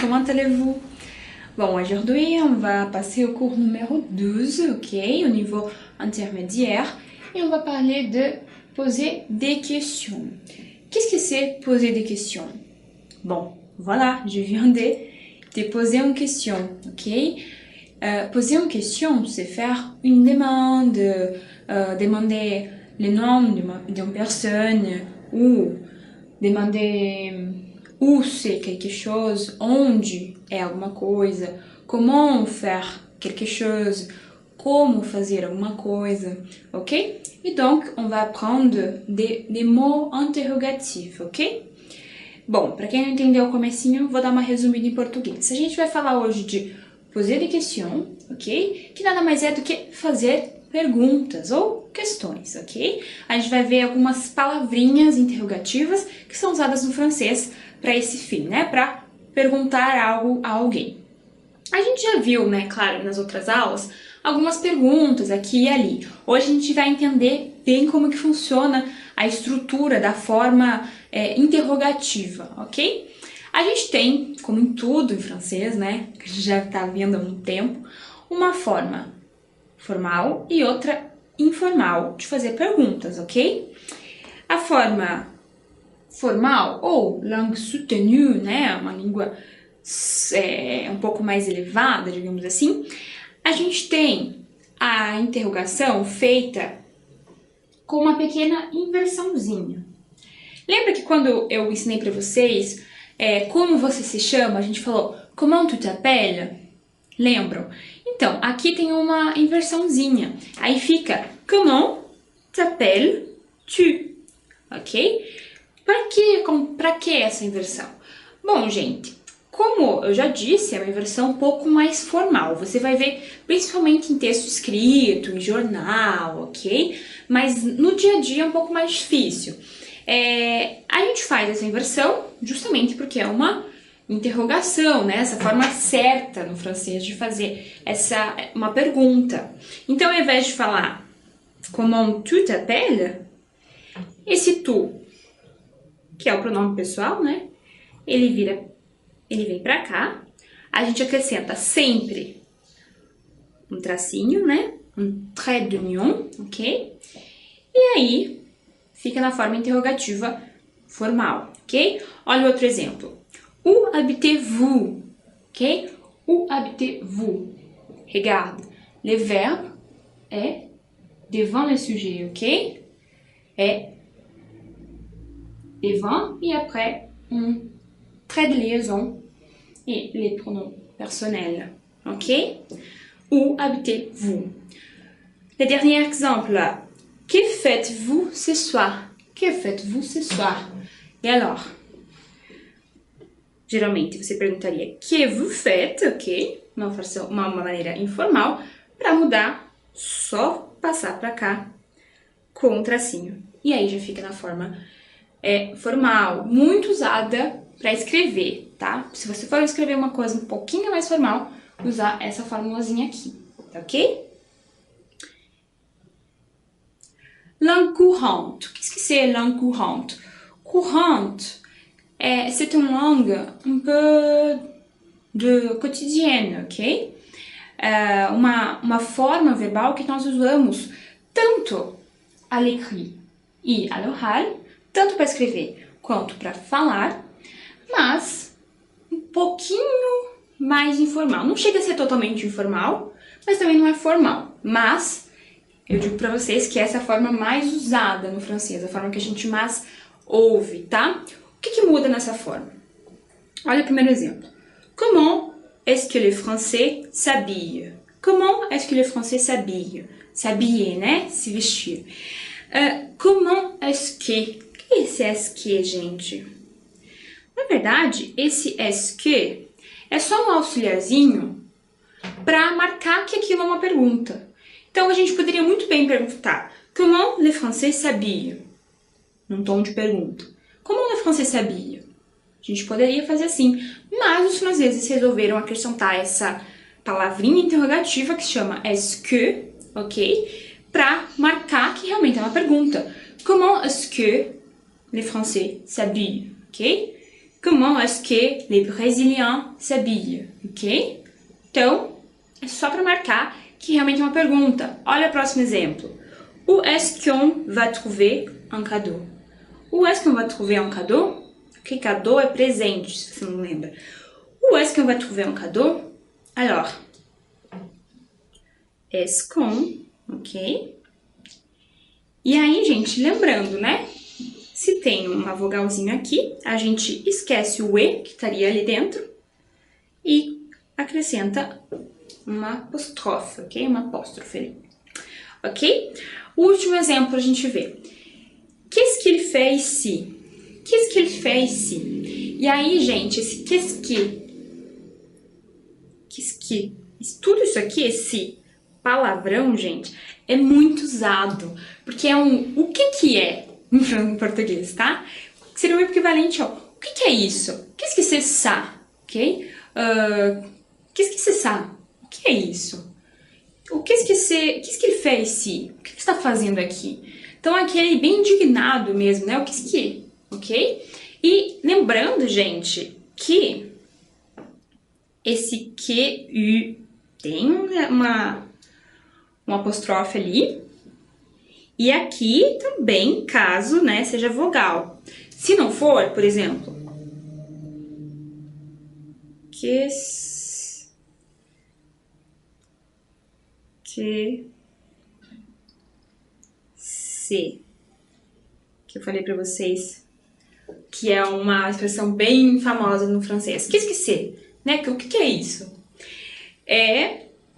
comment allez-vous? Bon, aujourd'hui, on va passer au cours numéro 12, ok, au niveau intermédiaire, et on va parler de poser des questions. Qu'est-ce que c'est poser des questions? Bon, voilà, je viens de te poser une question, ok? Poser une question, c'est faire une demande, demander le nom d'une personne, ou demander où c'est quelque chose, onde é alguma coisa, comment faire quelque chose, como fazer alguma coisa, ok? E donc, on va apprendre des mots interrogatifs, ok? Bom, para quem não entendeu o comecinho, vou dar uma resumida em português. A gente vai falar hoje de poser des questions, ok? Que nada mais é do que fazer perguntas ou questões, ok? A gente vai ver algumas palavrinhas interrogativas que são usadas no francês para esse fim, né? Para perguntar algo a alguém. A gente já viu, né, claro, nas outras aulas, algumas perguntas aqui e ali. Hoje a gente vai entender bem como que funciona a estrutura da forma interrogativa, ok? A gente tem, como em tudo em francês, né, que a gente já está vendo há um tempo, uma forma formal e outra informal de fazer perguntas, ok? A forma formal, ou langue soutenue, né, uma língua um pouco mais elevada, digamos assim, a gente tem a interrogação feita com uma pequena inversãozinha. Lembra que quando eu ensinei para vocês como você se chama, a gente falou comment tu t'appelles? Lembram? Então, aqui tem uma inversãozinha. Aí fica comment t'appelles-tu? Ok? Para que essa inversão? Bom, gente, como eu já disse, é uma inversão um pouco mais formal. Você vai ver principalmente em texto escrito, em jornal, ok? Mas no dia a dia é um pouco mais difícil. A gente faz essa inversão justamente porque é uma interrogação, né? Essa forma certa no francês de fazer uma pergunta. Então, ao invés de falar comment tu t'appelles, esse tu, que é o pronome pessoal, né? Ele vem pra cá. A gente acrescenta sempre um tracinho, né? Um trait d'union, ok? E aí, fica na forma interrogativa formal, ok? Olha o outro exemplo. Où habitez-vous? Ok? Où habitez-vous? Regarde, le verbe est devant le sujet, ok? É devant et après un trait de liaison et les pronoms personnels, ok? Où habitez-vous? Le dernier exemple, que faites-vous ce soir? Que faites-vous ce soir? E alors? Geralmente você perguntaria que vous faites, ok? Uma maneira informal. Para mudar, só passar para cá com um tracinho. E aí já fica na forma formal, muito usada para escrever, tá? Se você for escrever uma coisa um pouquinho mais formal, usar essa formulazinha aqui, tá ok? Langue courante. Qu'est-ce que c'est langue courante? Courante, c'est une langue un peu de quotidienne, ok? Uma forma verbal que nós usamos tanto à l'écrit e à l'oral, tanto para escrever quanto para falar, mas um pouquinho mais informal. Não chega a ser totalmente informal, mas também não é formal. Mas eu digo para vocês que essa é a forma mais usada no francês, a forma que a gente mais ouve, tá? O que muda nessa forma? Olha o primeiro exemplo. Comment est-ce que les Français s'habillent? Comment est-ce que les Français s'habillent? S'habiller, né? Se vestir. Comment est-ce que... O que é esse est-ce que, gente? Na verdade, esse est-ce que é só um auxiliarzinho para marcar que aquilo é uma pergunta. Então, a gente poderia muito bem perguntar comment les Français s'habillent? Num tom de pergunta. Comment les Français s'habillent? A gente poderia fazer assim, mas os franceses resolveram acrescentar essa palavrinha interrogativa que se chama est-ce que, ok? Para marcar que realmente é uma pergunta. Comment est-ce que les Français s'habillent? Ok? Comment est-ce que les Brésiliens s'habillent? Ok? Então, é só para marcar que realmente é uma pergunta. Olha o próximo exemplo. Où est-ce qu'on va trouver un cadeau? Où est-ce qu'on va trouver un cadeau? Ok, cadeau é presente, se você não lembra. Où est-ce qu'on va trouver un cadeau? Alors, est-ce qu'on, ok? E aí, gente, lembrando, né? Se tem uma vogalzinha aqui, a gente esquece o E, que estaria ali dentro, e acrescenta uma apóstrofe, ok? Uma apóstrofe ali, ok? O último exemplo a gente vê. Qu'est-ce qu'il fait ici? Qu'est-ce qu'il fait ici? E aí, gente, esse qu'est-ce que, tudo isso aqui, esse palavrão, gente, é muito usado, porque é o que é em português, tá? Seria o equivalente ao o que é isso? Qu'est-ce que c'est ça? Ok? Qu'est-ce que c'est ça? O que é isso? Qu'est-ce qu'il fait ici? O que está fazendo aqui? Então aqui ele é bem indignado mesmo, né? O que, ok? E lembrando, gente, que esse que tem uma apóstrofe ali. E aqui também, caso, né, seja vogal. Se não for, por exemplo, que se, que eu falei pra vocês, que é uma expressão bem famosa no francês. Qu'est-ce que c'est? Né? O que é isso?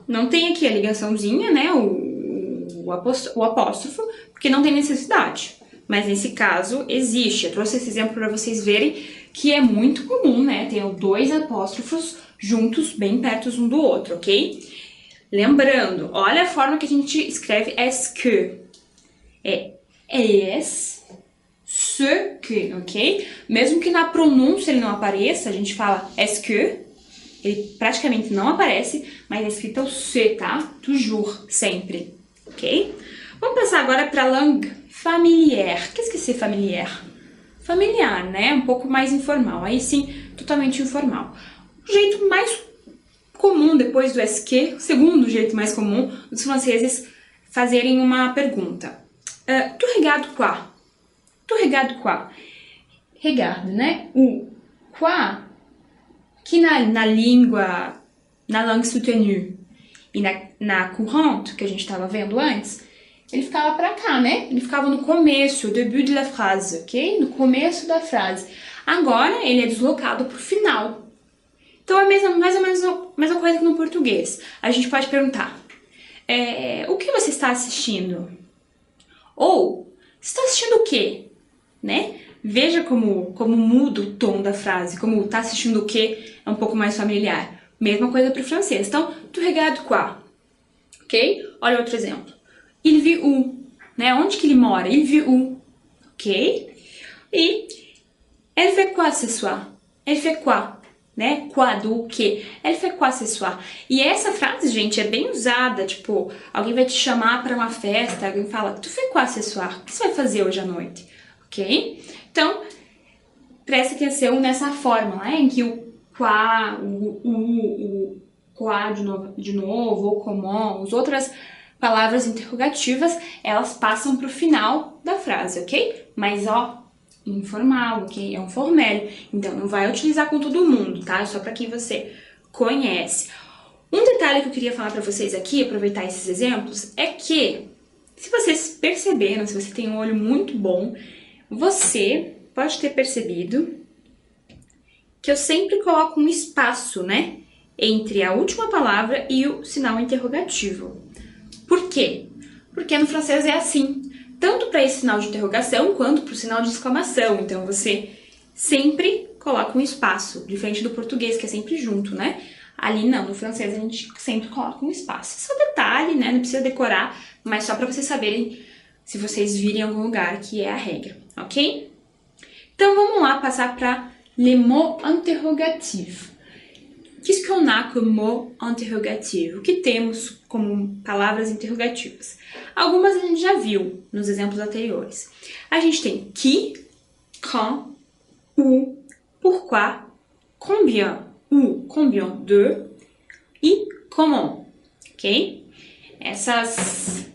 Não tem aqui a ligaçãozinha, né, o apóstrofo, porque não tem necessidade. Mas nesse caso existe. Eu trouxe esse exemplo para vocês verem que é muito comum, né, ter dois apóstrofos juntos, bem perto um do outro, ok? Lembrando, olha a forma que a gente escreve est-ce que. É ce que, ok? Mesmo que na pronúncia ele não apareça, a gente fala est-ce que, ele praticamente não aparece, mas é escrito o ce, tá? Toujours, sempre, ok? Vamos passar agora para a langue familière. Qu'est-ce que c'est familière? Familiar, né? Um pouco mais informal, aí sim, totalmente informal. O jeito mais comum depois do est-ce que, o segundo jeito mais comum dos franceses fazerem uma pergunta. Tu regardes quoi? Tu regardes quoi? Regarde, né? O quoi, que na langue soutenue e na courante, que a gente estava vendo antes, ele ficava para cá, né? Ele ficava no começo, au début de la phrase, ok? No começo da frase. Agora, ele é deslocado para o final. Então, é mais ou menos a mesma coisa que no português. A gente pode perguntar, o que você está assistindo? Ou, você está assistindo o quê? Né? Veja como muda o tom da frase, como tá assistindo o quê é um pouco mais familiar. Mesma coisa para o francês. Então, tu regardes quoi? Ok? Olha outro exemplo. Il vit où? Né? Onde que ele mora? Il vit où? Ok? E elle fait quoi ce soir? Elle fait quoi? Né? Quoi, do que? Elle fait quoi ce soir? E essa frase, gente, é bem usada. Tipo, alguém vai te chamar para uma festa, alguém fala, tu fais quoi ce soir? O que você vai fazer hoje à noite? Ok? Então, preste atenção nessa forma, né? Em que o qua, o qua de novo, ou comment, as outras palavras interrogativas, elas passam para o final da frase, ok? Mas, ó, informal, ok? É um formelle, então não vai utilizar com todo mundo, tá? É só para quem você conhece. Um detalhe que eu queria falar para vocês aqui, aproveitar esses exemplos, é que, se vocês perceberam, se você tem um olho muito bom, você pode ter percebido que eu sempre coloco um espaço, né, entre a última palavra e o sinal interrogativo. Por quê? Porque no francês é assim, tanto para esse sinal de interrogação quanto para o sinal de exclamação. Então você sempre coloca um espaço, diferente do português, que é sempre junto, né? Ali não, no francês a gente sempre coloca um espaço. Esse é um detalhe, né? Não precisa decorar, mas só para vocês saberem, se vocês virem em algum lugar, que é a regra, ok? Então vamos lá passar para les mots interrogatifs. Qu'est-ce qu'on a comme mot interrogatif? O que temos como palavras interrogativas? Algumas a gente já viu nos exemplos anteriores. A gente tem qui, quand, où, pourquoi, combien ou combien de e comment, ok? Essas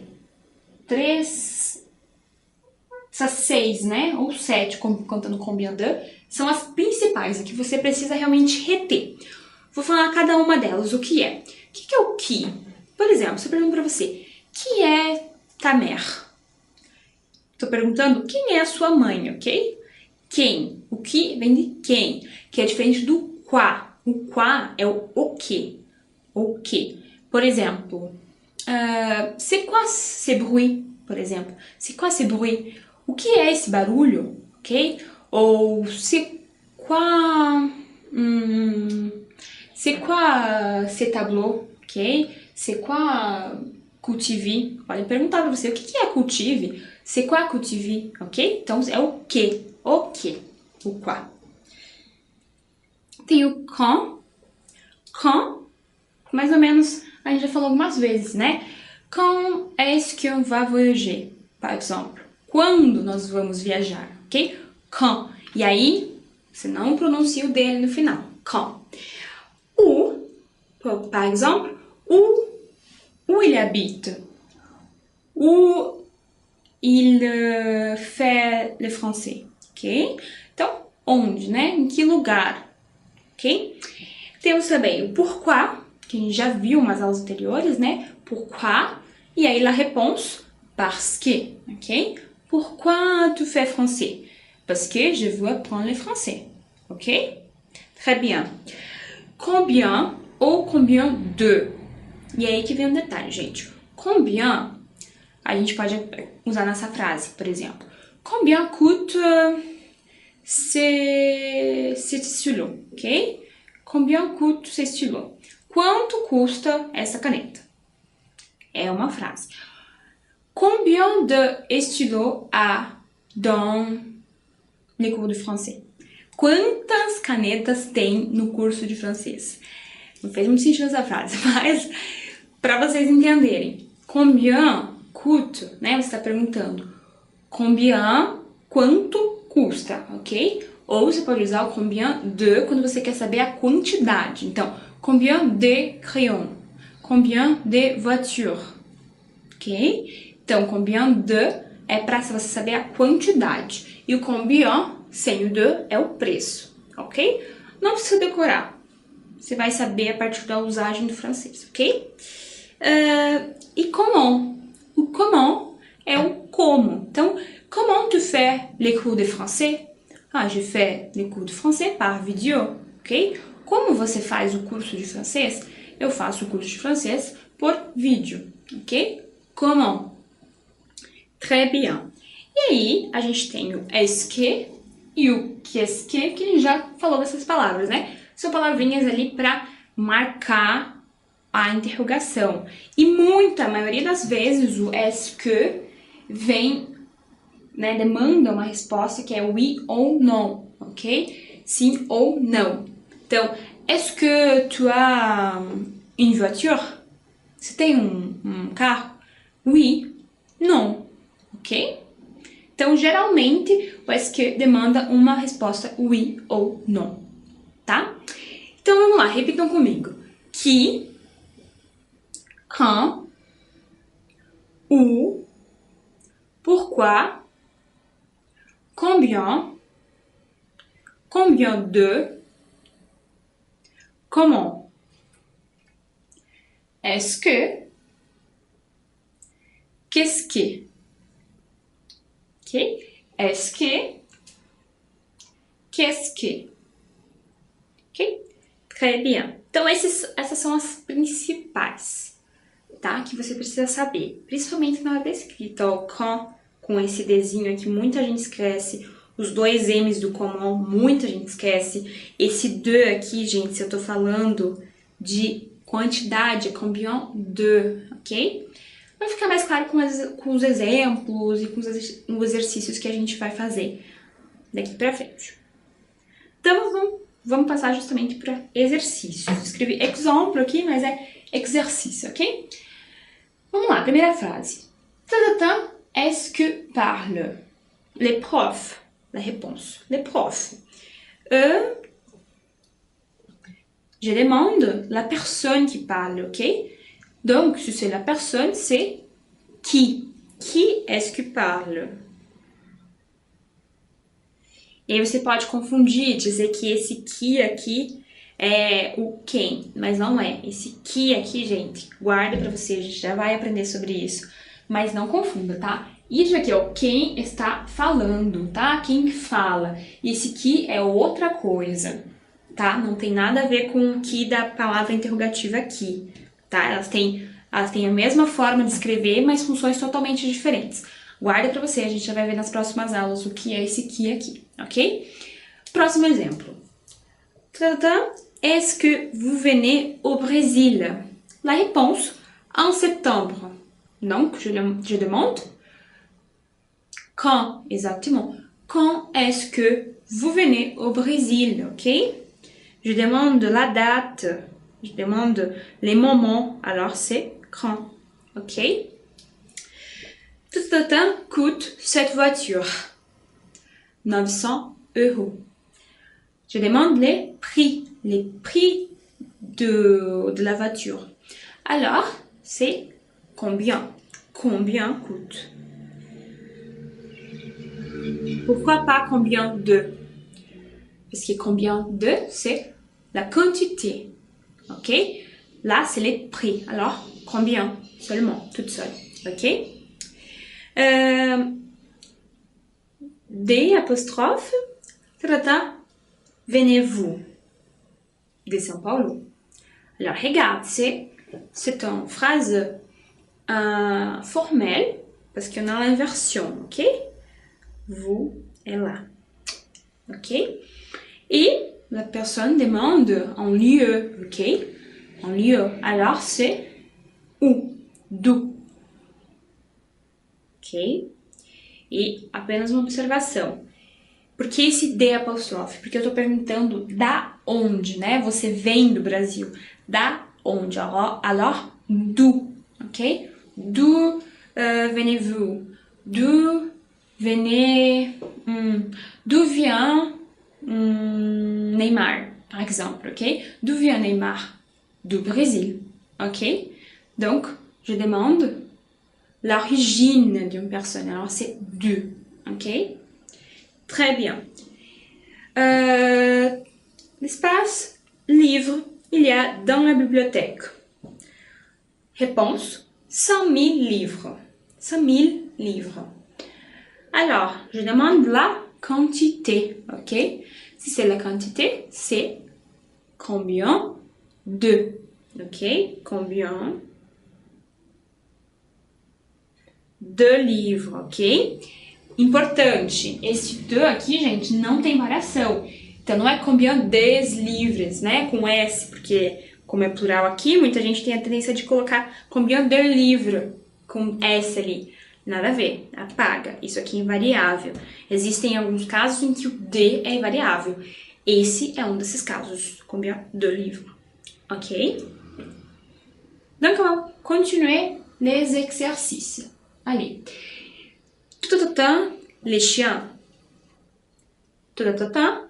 seis, né? Ou sete, contando combien de, são as principais, a que você precisa realmente reter. Vou falar cada uma delas, o que é. O que é o qui? Por exemplo, se eu pergunto pra você, qui é ta mère? Tô perguntando quem é a sua mãe, ok? Quem? O que vem de quem, que é diferente do quoi. O quoi é o que. O que. Por exemplo, c'est quoi ce bruit? Por exemplo, c'est quoi ce bruit? O que é esse barulho? Ok? Ou c'est quoi... c'est quoi ce tableau? Ok? C'est quoi cultive? Podem perguntar pra você o que é cultive? C'est quoi cultive? Ok? Então é o que. O que. O quoi. Tem o quand. Quand, mais ou menos, a gente já falou algumas vezes, né? Quand est-ce qu'on va voyager? Par exemple, quando nós vamos viajar, ok? Quand. E aí, você não pronuncia o D no final. Quand. Où, par exemple, où il habite? Où il fait le français, ok? Então, onde, né? Em que lugar, ok? Temos também o pourquoi, que a gente já viu umas aulas anteriores, né? Pourquoi, e aí la réponse, parce que, ok? Pourquoi tu fais français? Parce que je veux apprendre le français, ok? Très bien. Combien ou combien de? E aí que vem um detalhe, gente. Combien, a gente pode usar nessa frase, por exemplo. Combien coûte ce stylo, ok? Combien coûte ce stylo? Quanto custa essa caneta? É uma frase. Combien de stylos há dans le cours de français? Quantas canetas tem no curso de francês? Não fez muito sentido essa frase, mas para vocês entenderem. Combien coûte, né? Você está perguntando. Combien, quanto custa, ok? Ou você pode usar o combien de quando você quer saber a quantidade. Então, combien de crayons? Combien de voitures? Ok? Então, combien de é para você saber a quantidade. E o combien, sem o de, é o preço, ok? Não precisa decorar. Você vai saber a partir da usagem do francês, ok? E comment? O comment é o como. Então, comment tu fais les cours de français? Ah, je fais les cours de français par vidéo, ok? Como você faz o curso de francês? Eu faço o curso de francês por vídeo, ok? Comment? Très bien. E aí, a gente tem o est-ce que e o qu'est-ce que a gente já falou dessas palavras, né? São palavrinhas ali para marcar a interrogação. E a maioria das vezes, o est-ce que vem, né, demanda uma resposta que é oui ou non, ok? Sim ou não. Então, est-ce que tu as une voiture? Você tem um carro? Oui, non, ok? Então, geralmente, o est-ce que demanda uma resposta oui ou non, tá? Então, vamos lá, repitam comigo. Qui, quand, où, pourquoi, combien, combien de, comment. Est-ce que, qu'est-ce que. Ok? Est-ce que, qu'est-ce que. Ok? Très bien. Então, essas são as principais, tá? Que você precisa saber. Principalmente na hora da escrita, ó, quand, com esse Dzinho aqui, muita gente esquece. Os dois M's do comment, muita gente esquece. Esse de aqui, gente, se eu tô falando de quantidade, é combien de, ok? Vai ficar mais claro com os exemplos e com os exercícios que a gente vai fazer daqui pra frente. Então, vamos passar justamente para exercícios. Escrevi exemple aqui, mas é exercício, ok? Vamos lá, primeira frase. Est-ce que parle les profs? La réponse. Les profs. Je demande la personne qui parle, ok? Donc, se c'est la personne, c'est qui? Qui est-ce que parle? E aí você pode confundir, dizer que esse que aqui é o quem, mas não é. Esse que aqui, gente, guarda pra você, a gente já vai aprender sobre isso. Mas não confunda, tá? Isso aqui é o quem está falando, tá? Quem fala. E esse que é outra coisa, tá? Não tem nada a ver com o que da palavra interrogativa aqui, tá? Elas têm a mesma forma de escrever, mas funções totalmente diferentes. Guarda pra você, a gente já vai ver nas próximas aulas o que é esse que aqui, ok? Próximo exemplo. Est-ce que vous venez au Brésil? La réponse, en septembre. Donc, je demande quand, exactement. Quand est-ce que vous venez au Brésil, ok? Je demande la date, je demande les moments, alors c'est quand, ok? Tout coûte cette voiture? 900 €. Je demande les prix de la voiture. Alors, c'est combien? Combien coûte? Pourquoi pas combien de? Parce que combien de, c'est la quantité. Ok? Là, c'est les prix. Alors, combien? Seulement, toute seule. Ok? D apostrophe. Venez-vous de São Paulo? Alors, regarde, c'est une phrase formelle parce qu'on a l'inversion, ok? Vous est là, ok? Et la personne demande en lieu, ok? En lieu. Alors, c'est où? Do. Ok? E apenas uma observação. Por que esse D apóstrofe? Porque eu tô perguntando da onde, né? Você vem do Brasil. Da onde? Alors, d'où, ok? D'où venez-vous? D'où venez... d'où vient Neymar, par exemple, ok? D'où vient Neymar? Du Brésil, ok? Donc, je demande l'origine d'une personne. Alors, c'est d'où, ok? Très bien. L'espace livre, il y a dans la bibliothèque. Réponse, 100 000 livres. 100 000 livres. Alors, je demande la quantité, ok? Si c'est la quantité, c'est combien de, ok? Combien de livres, ok? Importante, esse de aqui, gente, não tem variação. Então, não é combien des livres, né? Com S, porque como é plural aqui, muita gente tem a tendência de colocar combien de livres com S ali. Nada a ver, apaga. Isso aqui é invariável. Existem alguns casos em que o de é invariável. Esse é um desses casos. Combien de livres. Ok? Donc, on va continuer les exercices. Allez. Les chiens.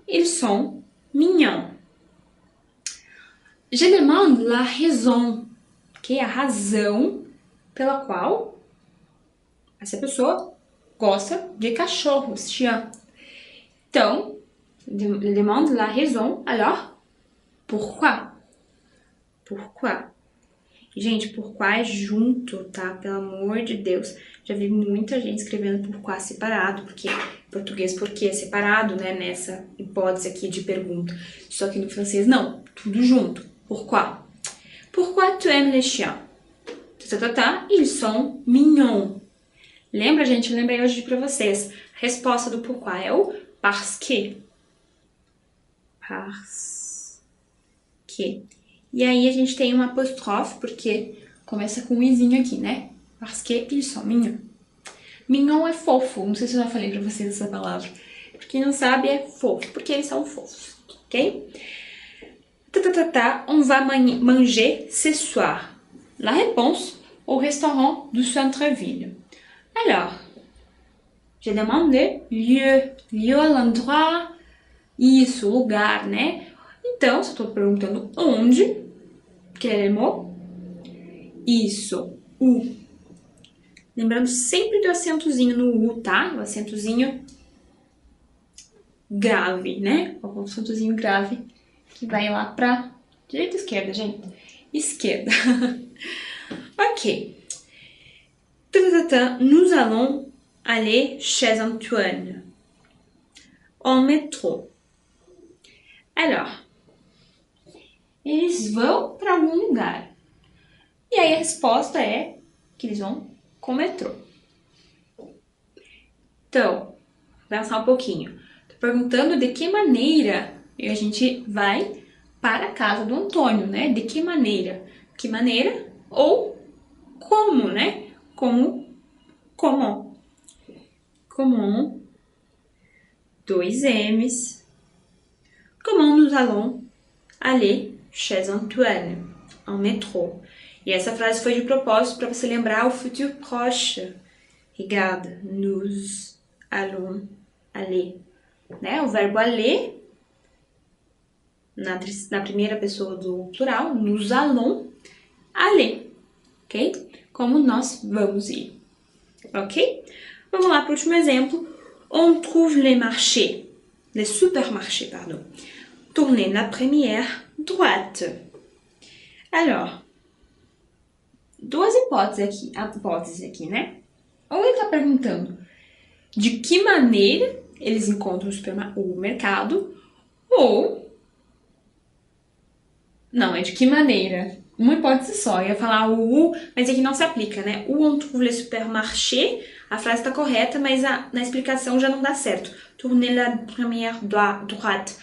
Ils sont mignons. Je demande la raison. Ok? A razão pela qual essa pessoa gosta de cachorros, chien. Então, je demande la raison. Alors, pourquoi? Pourquoi? Gente, pourquoi é junto, tá? Pelo amor de Deus. Já vi muita gente escrevendo pourquoi separado, porque em português porque é separado, né? Nessa hipótese aqui de pergunta. Só que no francês não, tudo junto. Pourquoi? Pourquoi tu aimes les chiens? Ils sont mignons. Lembra, gente? Eu lembrei hoje pra vocês. A resposta do pourquoi é o parce que. Parce que. E aí a gente tem uma apóstrofe, porque começa com um izinho aqui, né? Parce que ils sont mignons. Mignon é fofo. Não sei se eu já falei pra vocês essa palavra. Pra quem não sabe, é fofo, porque eles são fofos, ok? On va manger ce soir. La réponse, au restaurant du centre-ville. Alors, je demande le lieu. Lieu, l'endroit, Isso, lugar, né? Então, se eu tô perguntando onde, quel est le mot? Isso, où. Lembrando sempre do acentozinho no U, tá? O acentozinho grave, né? O acentozinho grave que vai lá pra direita ou esquerda, gente? Esquerda. Ok. Nous allons aller chez Antoine. En métro. Alors, eles vão para algum lugar. E aí a resposta é que eles vão com o metrô. Então, vou pensar um pouquinho. Tô perguntando de que maneira a gente vai para a casa do Antônio, né? De que maneira? Que maneira? Ou como, né? Como? Comment? Dois M's. Comment nous allons aller chez Antoine en métro? E essa frase foi de propósito para você lembrar o futur proche. Regarde, nous allons aller. Né? O verbo aller, na primeira pessoa do plural, nous allons aller. Ok? Como nós vamos ir. Ok? Vamos lá para o último exemplo. On trouve les supermarchés, pardon. Tournez la première droite. Alors, duas hipóteses aqui, né? Ou ele está perguntando de que maneira eles encontram o mercado, ou... Não, é de que maneira. Uma hipótese só. Eu ia falar o mas aqui não se aplica, né? O on trouve les supermarchés, a frase está correta, mas na explicação já não dá certo. Tournez la première droite.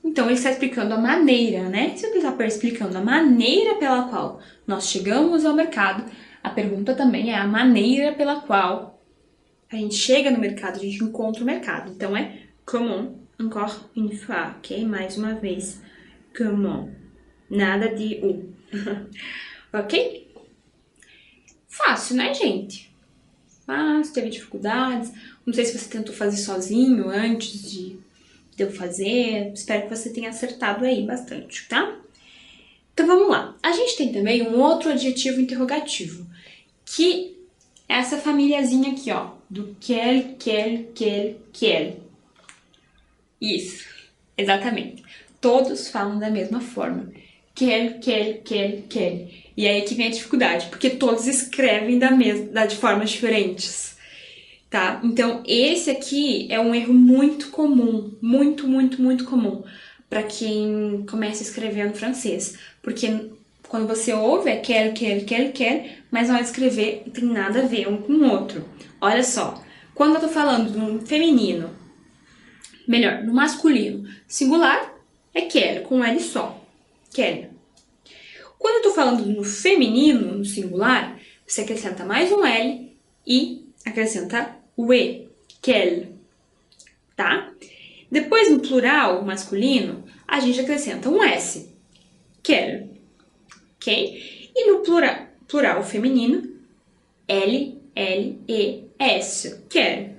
Então, ele está explicando a maneira, né? Se ele está explicando a maneira pela qual nós chegamos ao mercado, a pergunta também é a maneira pela qual a gente chega no mercado, a gente encontra o mercado. Então, é comment, encore une fois, ok? Mais uma vez, comment. Nada de u. Ok? Fácil, né, gente? Fácil, teve dificuldades. Não sei se você tentou fazer sozinho antes de eu fazer. Espero que você tenha acertado aí bastante, tá? Então vamos lá. A gente tem também um outro adjetivo interrogativo, que é essa famíliazinha aqui, ó, do quel. Isso, exatamente. Todos falam da mesma forma. Quel. E aí que vem a dificuldade, porque todos escrevem de formas diferentes. Tá? Então, esse aqui é um erro muito comum, muito comum para quem começa escrevendo francês. Porque quando você ouve é quer, mas na hora de escrever não tem nada a ver um com o outro. Olha só, quando eu tô falando no feminino, melhor, no masculino, singular é quer, com L só, quer. Quando eu tô falando no feminino, no singular, você acrescenta mais um L e acrescenta o E, quel, tá? Depois, no plural masculino, a gente acrescenta um S, quel, ok? E no plural feminino, L, E, S, quer,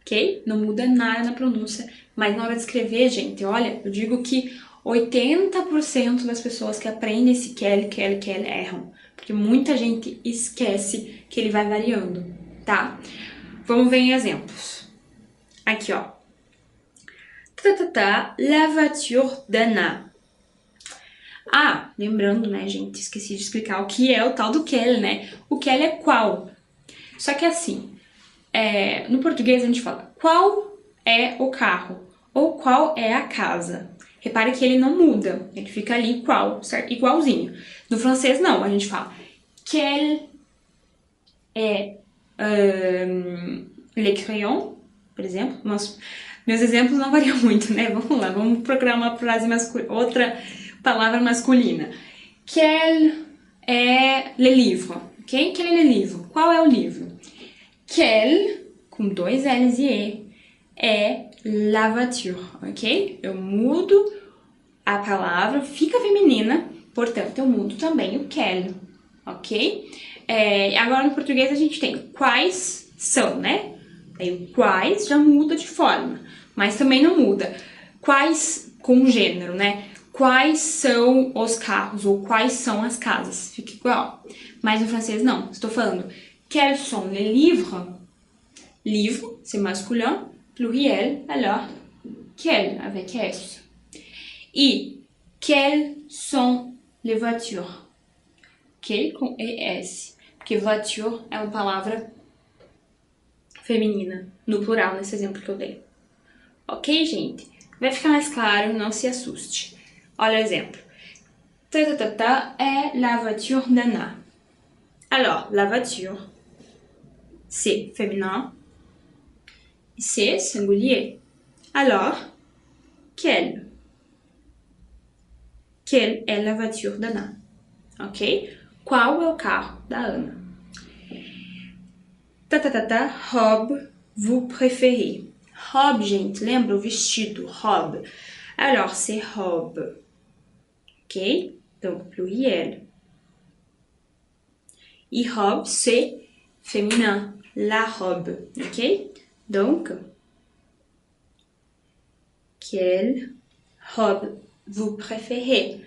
ok? Não muda nada na pronúncia, mas na hora de escrever, gente, olha, eu digo que 80% das pessoas que aprendem esse quel erram, porque muita gente esquece que ele vai variando, tá? Vamos ver em exemplos. Aqui, ó. La voiture d'Anna. Ah, lembrando, né, gente, esqueci de explicar o que é o tal do quel, né? O quel é qual. Só que assim, no português a gente fala qual é o carro ou qual é a casa. Repare que ele não muda, ele fica ali qual, certo? Igualzinho. No francês não, a gente fala quel é le crayon, por exemplo. Meus exemplos não variam muito, né? Vamos lá, vamos procurar uma frase outra palavra masculina. Quel est le livre, ok? Quel est le livre? Qual é o livro? Quel, com dois L's e E, é la voiture, ok? Eu mudo a palavra, fica feminina, portanto eu mudo também o quel, ok? Agora no português a gente tem quais são, né? Aí o quais já muda de forma, mas também não muda. Quais com gênero, né? Quais são os carros ou quais são as casas? Fica igual. Mas no francês não. Estou falando quels sont les livres? Livre, c'est masculin. Pluriel, alors quel avec S. E quelles sont les voitures? Que com ES. Porque voiture é uma palavra feminina, no plural, nesse exemplo que eu dei. Ok, gente? Vai ficar mais claro, não se assuste. Olha o exemplo. Ta est la voiture d'Anna. Alors, la voiture, c'est féminin, c'est singulier. Alors, quelle? Quelle est la voiture d'Anna? Ok? Qual é o carro da Ana? Robe vous préférez? Robe, gente, lembra o vestido? Robe. Alors, c'est robe. Ok? Donc, pluriel. E robe, c'est féminin. La robe. Ok? Donc, quelle robe vous préférez?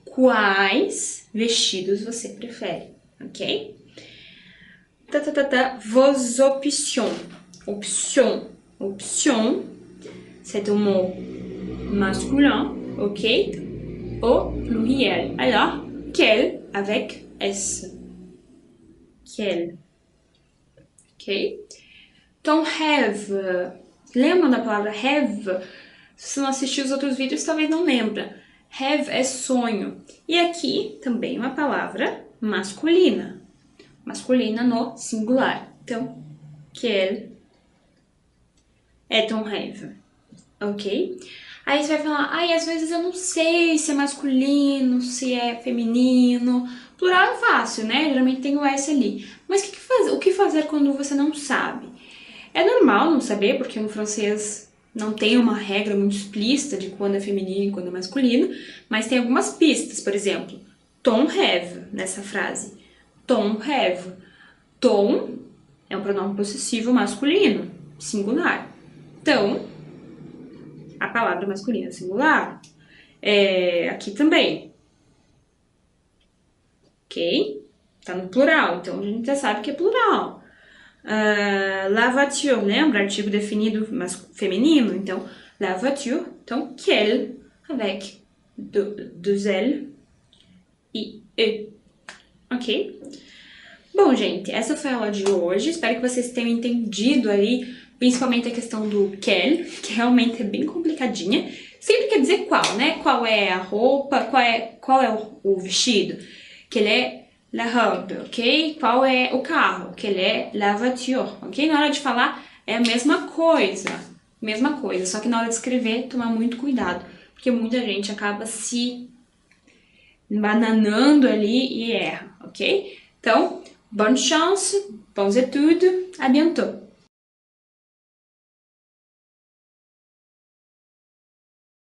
Quais vestidos você prefere? Ok? Vos options. Option, c'est un mot masculin, ok? Au pluriel. Alors, quel avec S. Quel. Ok? Então, have. Lembram da palavra have? Se não assistiu os outros vídeos, talvez não lembra. Have é sonho. E aqui também uma palavra masculina. Masculina no singular. Então, quel est ton rêve. Ok? Aí você vai falar, às vezes eu não sei se é masculino, se é feminino. Plural é fácil, né? Geralmente tem o S ali. Mas o que fazer quando você não sabe? É normal não saber, porque no francês não tem uma regra muito explícita de quando é feminino e quando é masculino, mas tem algumas pistas, por exemplo, ton rêve nessa frase. Ton rêve. Ton é um pronome possessivo masculino, singular. Então, a palavra masculina singular. Aqui também. Ok? Tá no plural, então a gente já sabe que é plural. La voiture, lembra? Artigo definido feminino. Então, la voiture. Então, quelle, avec deux L e E. Ok? Bom, gente, essa foi a aula de hoje. Espero que vocês tenham entendido aí, principalmente a questão do quelle, que realmente é bem complicadinha. Sempre quer dizer qual, né? Qual é a roupa, qual é o vestido. Quelle est la robe, ok? Qual é o carro? Quelle est la voiture, ok? Na hora de falar é a mesma coisa, só que na hora de escrever, tomar muito cuidado, porque muita gente acaba se bananando ali e erra, ok? Então, bonne chance, bons études, à bientôt!